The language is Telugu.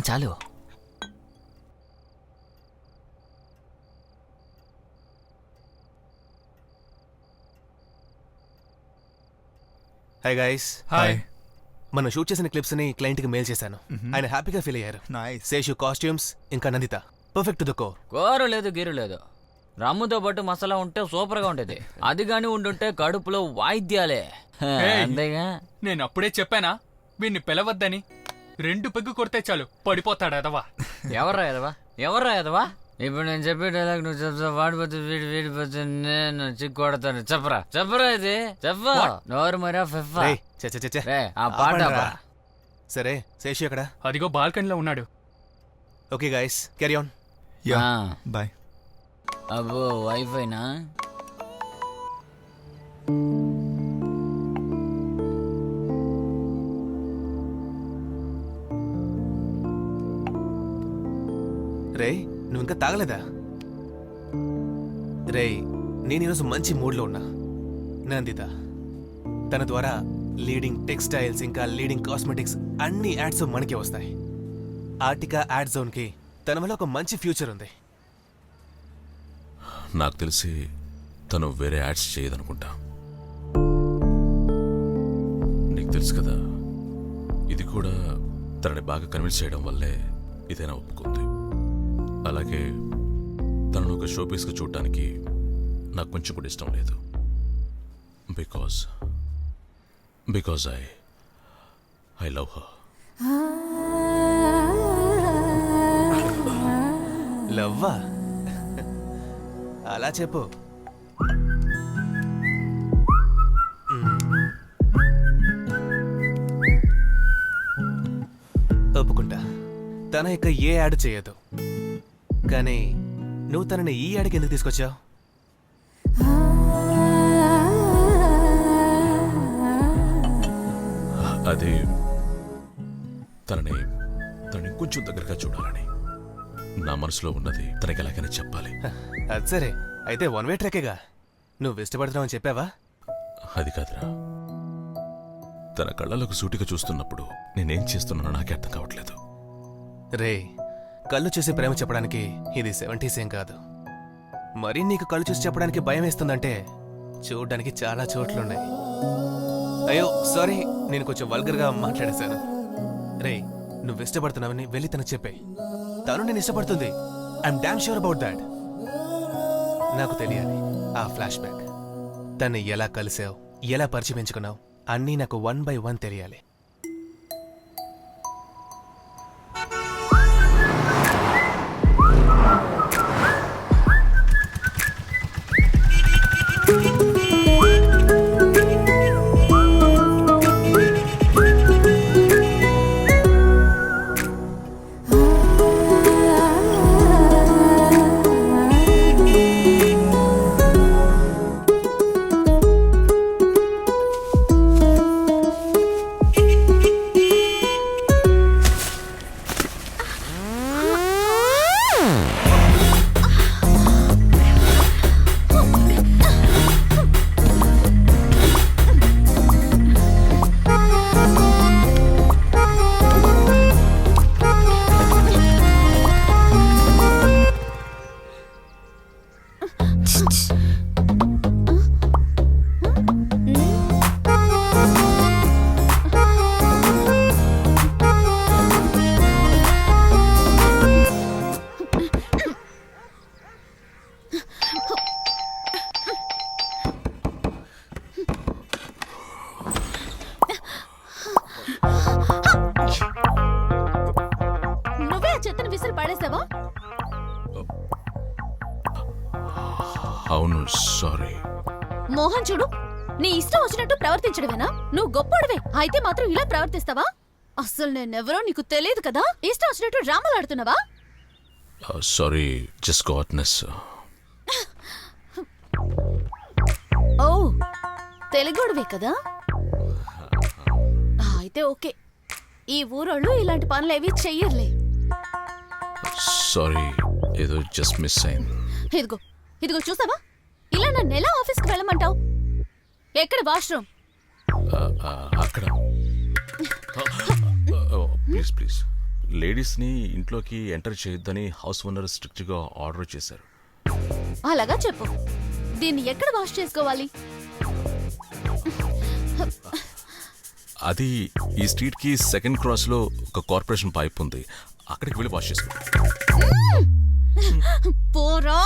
చాలు. Hi guys. హాయ్. మనం షూట్ చేసిన క్లిప్స్ ని క్లయింట్ కి మెయిల్ చేశాను. ఆయన హ్యాపీగా ఫీల్ అయ్యారు. శేషు కాస్ట్యూమ్స్ ఇంకా Nanditha perfect to the core. కూర లేదు గీరు లేదు, రమ్ముతో పాటు మసాలా ఉంటే సూపర్ గా ఉండేది. అది గాని ఉండుంటే కడుపులో వాయిద్యాలే. అంతేగా. నేను అప్పుడే చెప్పానా వీణ్ణి పిలవద్దని. 2 పెగ్గు కొడితే చాలు పడిపోతాడు ఎదవా. ఎవర్రా ఎదవా? ఇప్పుడు నేను చెప్పే డైలాగ్ నువ్వు చెప్తా, వాడిపోతే వీడిపోతే నేను చిక్కు కొడతాను. చెప్పరా ఇది చెప్ప. నోరు మరా ఫిఫా. ఆ పాట సరే, శేషు ఎక్కడ? అదిగో బాల్కనీలో ఉన్నాడు. Okay guys, carry on. Bye. అబ్బో వైఫైనా? రే, నువ్వు ఇంకా తాగలేదా? రే, నేను ఈరోజు మంచి మూడ్లో ఉన్నా. నందిత తన ద్వారా లీడింగ్ టెక్స్టైల్స్ ఇంకా లీడింగ్ కాస్మెటిక్స్ అన్ని యాడ్స్ మనకే వస్తాయి. ఆర్టికా యాడ్ జోన్ కి తన వల్ల ఒక మంచి ఫ్యూచర్ ఉంది. నాకు తెలిసి తను వేరే యాడ్స్ చేయదనుకుంటా. నీకు తెలుసు కదా, ఇది కూడా తనని బాగా కన్విన్స్ చేయడం వల్లే ఇదైనా ఒప్పుకుంది. అలాగే తనను ఒక షోపీస్గా చూడటానికి నాకు కొంచెం కూడా ఇష్టం లేదు. Because I love her. లవ్వా? అలా చెప్పు. ఒప్పుకుంటా, తన ఇక ఏ యాడ్ చేయదు. కానీ నువ్వు తనని ఈ యాడ్కి ఎందుకు తీసుకొచ్చావు? అది తనని కొంచెం దగ్గరగా చూడాలని. నా మనసులో ఉన్నది తనకి ఎలాగైనా చెప్పాలి. అది సరే, అయితే 1 వే ట్రాకేగా. నువ్వు ఇష్టపడుతున్నావని చెప్పావా? అది కాదురా, తన కళ్ళలోకి సూటిగా చూస్తున్నప్పుడు నేనేం చేస్తున్నానో నాకే అర్థం కావట్లేదు. రే, కళ్ళు చూసి ప్రేమ చెప్పడానికి ఇది 70s ఏం కాదు. మరి నీకు కళ్ళు చూసి చెప్పడానికి భయం వేస్తుందంటే చూడ్డానికి చాలా చోట్లున్నాయి. అయ్యో సారీ, నేను కొంచెం వల్గర్గా మాట్లాడేశాను. రే, నువ్వు ఇష్టపడుతున్నావని వెళ్ళి తనకు చెప్పే. తను నేను ఇష్టపడుతుంది. I'm dam sure about that. నాకు తెలియాలి ఆ ఫ్లాష్ బ్యాక్. తన్ని ఎలా కలిసావు, ఎలా పరిచయించుకున్నావు అన్నీ నాకు 1 by 1 తెలియాలి. నువ్వే ఆ చెత్తను విసిరి పడేసావా? అవును, సారీ. మోహన్ చూడు, నీ ఇష్టం వచ్చినట్టు ప్రవర్తించడమేనా? నువ్వు గొప్పోడివే అయితే మాత్రం ఇలా ప్రవర్తిస్తావా? అసలు నేనెవరో నీకు తెలియదు కదా, ఇష్టం వచ్చినట్టు డ్రామాలాడుతున్నావా? Sorry, just గాట్నెస్. ఓ, తెలుగోడివే కదా? అయితే ఓకే. ఈ ఊరోళ్ళు ఇలాంటి పనులేవి చెయ్యర్లే. సారీ, ఏదో జస్ట్ మిస్ అయింది. ఇదిగో ఇదిగో చూసావా, ఇలా నన్ను ఎలా ఆఫీస్కి వెళ్ళమంటావు? ఎక్కడ వాష్రూమ్? అక్కడ. ప్లీజ్ ప్లీజ్ లేడీస్ని ఇంట్లోకి ఎంటర్ చేయొద్దని హౌస్ ఓనర్ స్ట్రిక్ట్గా ఆర్డర్ చేశారు. అలాగా చెప్పు. దీన్ని ఎక్కడ వాష్ చేసుకోవాలి? అది ఈ స్ట్రీట్కి సెకండ్ క్రాస్లో ఒక కార్పొరేషన్ పైప్ ఉంది, అక్కడికి వెళ్ళి వాష్ చేసుకో. పోరా